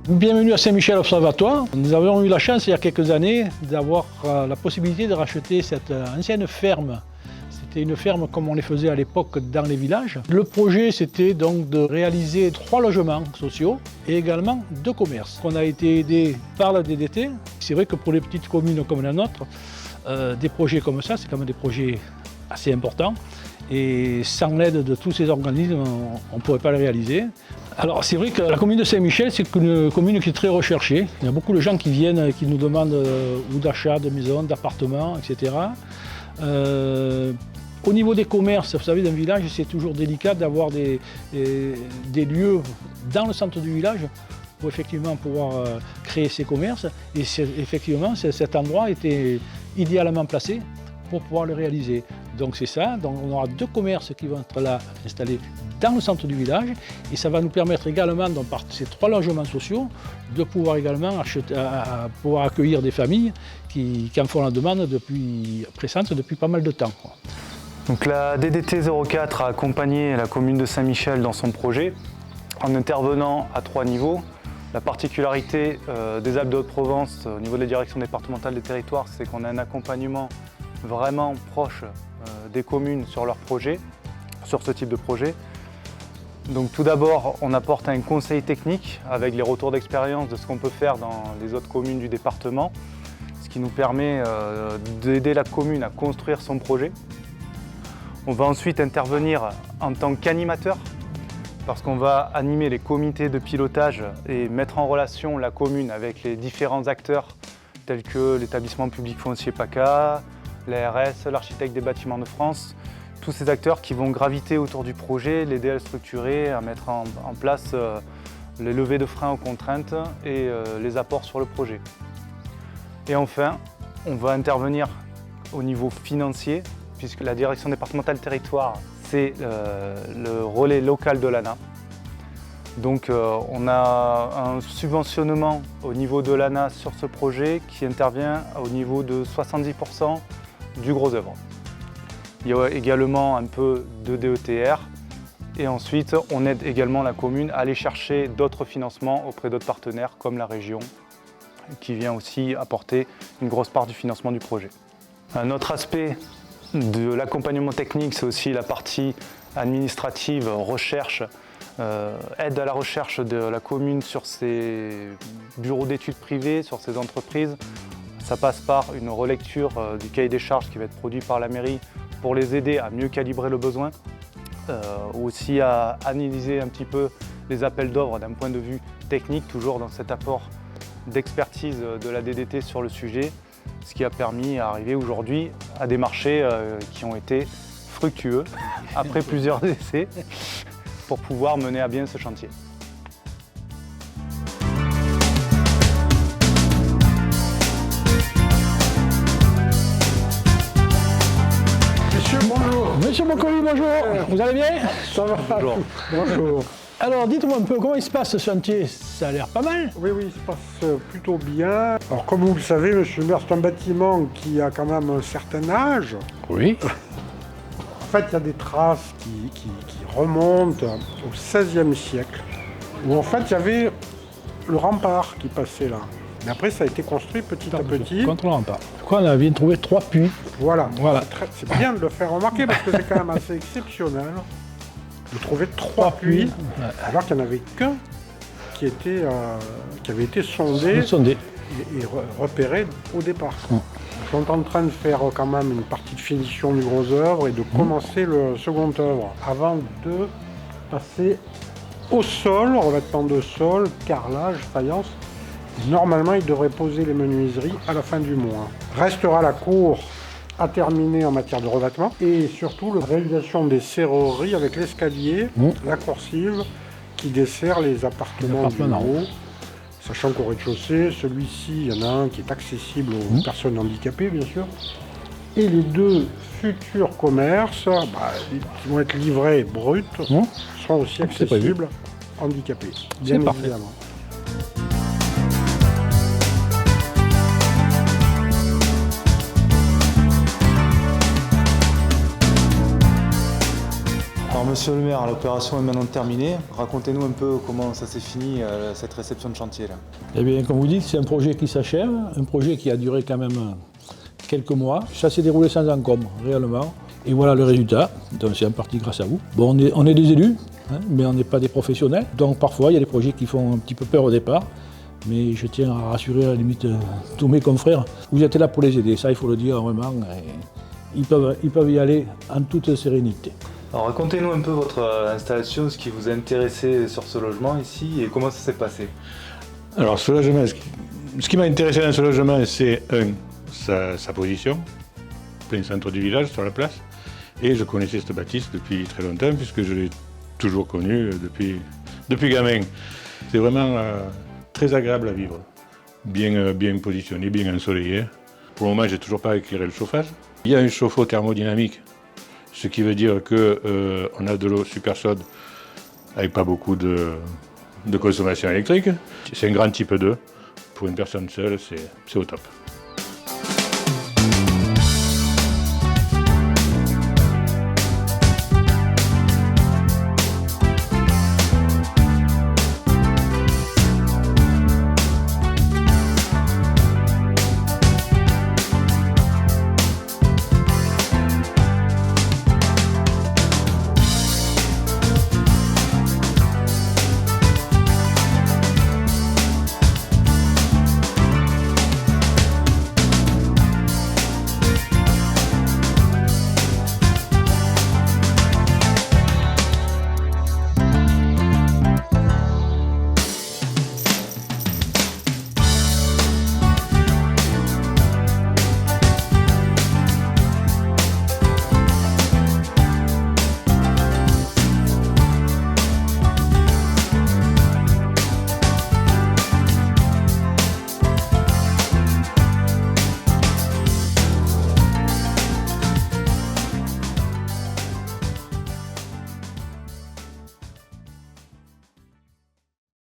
Bienvenue à Saint-Michel Observatoire. Nous avons eu la chance il y a quelques années d'avoir la possibilité de racheter cette ancienne ferme. C'était une ferme comme on les faisait à l'époque dans les villages. Le projet c'était donc de réaliser 3 logements sociaux et également 2 commerces. On a été aidé par la DDT. C'est vrai que pour les petites communes comme la nôtre, des projets comme ça, c'est quand même des projets assez importants. Et sans l'aide de tous ces organismes, on ne pourrait pas les réaliser. Alors c'est vrai que la commune de Saint-Michel, c'est une commune qui est très recherchée. Il y a beaucoup de gens qui viennent, qui nous demandent ou d'achat de maisons, d'appartements, etc. Au niveau des commerces, vous savez, d'un village, c'est toujours délicat d'avoir des lieux dans le centre du village pour effectivement pouvoir créer ces commerces. Et effectivement, cet endroit était idéalement placé pour pouvoir le réaliser. Donc c'est ça, donc on aura 2 commerces qui vont être là installés dans le centre du village et ça va nous permettre également, donc, par ces 3 logements sociaux, de pouvoir également pouvoir accueillir des familles qui en font la demande pressante depuis pas mal de temps. Donc la DDT 04 a accompagné la commune de Saint-Michel dans son projet en intervenant à 3 niveaux. La particularité des Alpes de Haute-Provence au niveau de la direction départementale des territoires, c'est qu'on a un accompagnement vraiment proche des communes sur leur projet, sur ce type de projet. Donc tout d'abord, on apporte un conseil technique avec les retours d'expérience de ce qu'on peut faire dans les autres communes du département, ce qui nous permet d'aider la commune à construire son projet. On va ensuite intervenir en tant qu'animateur, parce qu'on va animer les comités de pilotage et mettre en relation la commune avec les différents acteurs tels que l'établissement public foncier PACA, l'ARS, l'architecte des bâtiments de France, tous ces acteurs qui vont graviter autour du projet, l'aider à le structurer, à mettre en place les levées de freins aux contraintes et les apports sur le projet. Et enfin, on va intervenir au niveau financier, puisque la direction départementale territoire, c'est le relais local de l'ANA. Donc on a un subventionnement au niveau de l'ANA sur ce projet qui intervient au niveau de 70% du gros œuvre. Il y a également un peu de DETR et ensuite on aide également la commune à aller chercher d'autres financements auprès d'autres partenaires comme la région qui vient aussi apporter une grosse part du financement du projet. Un autre aspect de l'accompagnement technique, c'est aussi la partie administrative, recherche, aide à la recherche de la commune sur ses bureaux d'études privés, sur ses entreprises. Ça passe par une relecture du cahier des charges qui va être produit par la mairie pour les aider à mieux calibrer le besoin, aussi à analyser un petit peu les appels d'offres d'un point de vue technique, toujours dans cet apport d'expertise de la DDT sur le sujet, ce qui a permis d'arriver aujourd'hui à des marchés qui ont été fructueux après plusieurs essais pour pouvoir mener à bien ce chantier. Monsieur Bocoli, bonjour. Vous allez bien? Ça va. Bonjour. Bonjour. Alors dites-moi un peu comment il se passe ce chantier, ça a l'air pas mal. Oui, il se passe plutôt bien. Alors comme vous le savez, monsieur le maire, c'est un bâtiment qui a quand même un certain âge. Oui. En fait, il y a des traces qui remontent au XVIe siècle, où en fait il y avait le rempart qui passait là. Mais après, ça a été construit petit à petit. Contre le rempart. Pourquoi on a bien trouvé 3 puits? Voilà. Voilà. C'est bien de le faire remarquer parce que c'est quand même assez exceptionnel de trouver 3 puits, alors qu'il n'y en avait qu'un qui avait été sondé et repéré au départ. Ils sont en train de faire quand même une partie de finition du gros œuvre et de commencer le second œuvre avant de passer au sol, revêtement de sol, carrelage, faïence. Normalement, il devrait poser les menuiseries à la fin du mois. Restera la cour à terminer en matière de revêtement et surtout la réalisation des serrureries avec l'escalier, la coursive qui dessert les appartements du haut. Sachant qu'au rez-de-chaussée, celui-ci, il y en a un qui est accessible aux personnes handicapées, bien sûr. Et les 2 futurs commerces, qui vont être livrés bruts, seront aussi accessibles handicapés, bien évidemment. monsieur le maire, l'opération est maintenant terminée. Racontez-nous un peu comment ça s'est fini, cette réception de chantier là. Eh bien, comme vous dites, c'est un projet qui s'achève, un projet qui a duré quand même quelques mois. Ça s'est déroulé sans encombre, réellement. Et voilà le résultat, donc c'est en partie grâce à vous. Bon, on est des élus, hein, mais on n'est pas des professionnels. Donc parfois, il y a des projets qui font un petit peu peur au départ. Mais je tiens à rassurer à la limite tous mes confrères. Vous êtes là pour les aider, ça il faut le dire vraiment. Ils peuvent y aller en toute sérénité. Alors racontez-nous un peu votre installation, ce qui vous a intéressé sur ce logement ici et comment ça s'est passé. Alors ce logement, ce qui m'a intéressé dans ce logement, c'est sa position, plein centre du village, sur la place. Et je connaissais cette bâtisse depuis très longtemps puisque je l'ai toujours connue depuis gamin. C'est vraiment très agréable à vivre, bien positionné, bien ensoleillé. Pour le moment, j'ai toujours pas éclairé le chauffage. Il y a un chauffe-eau thermodynamique, ce qui veut dire qu'on a de l'eau super chaude avec pas beaucoup de consommation électrique. C'est un grand type 2. Pour une personne seule, c'est au top.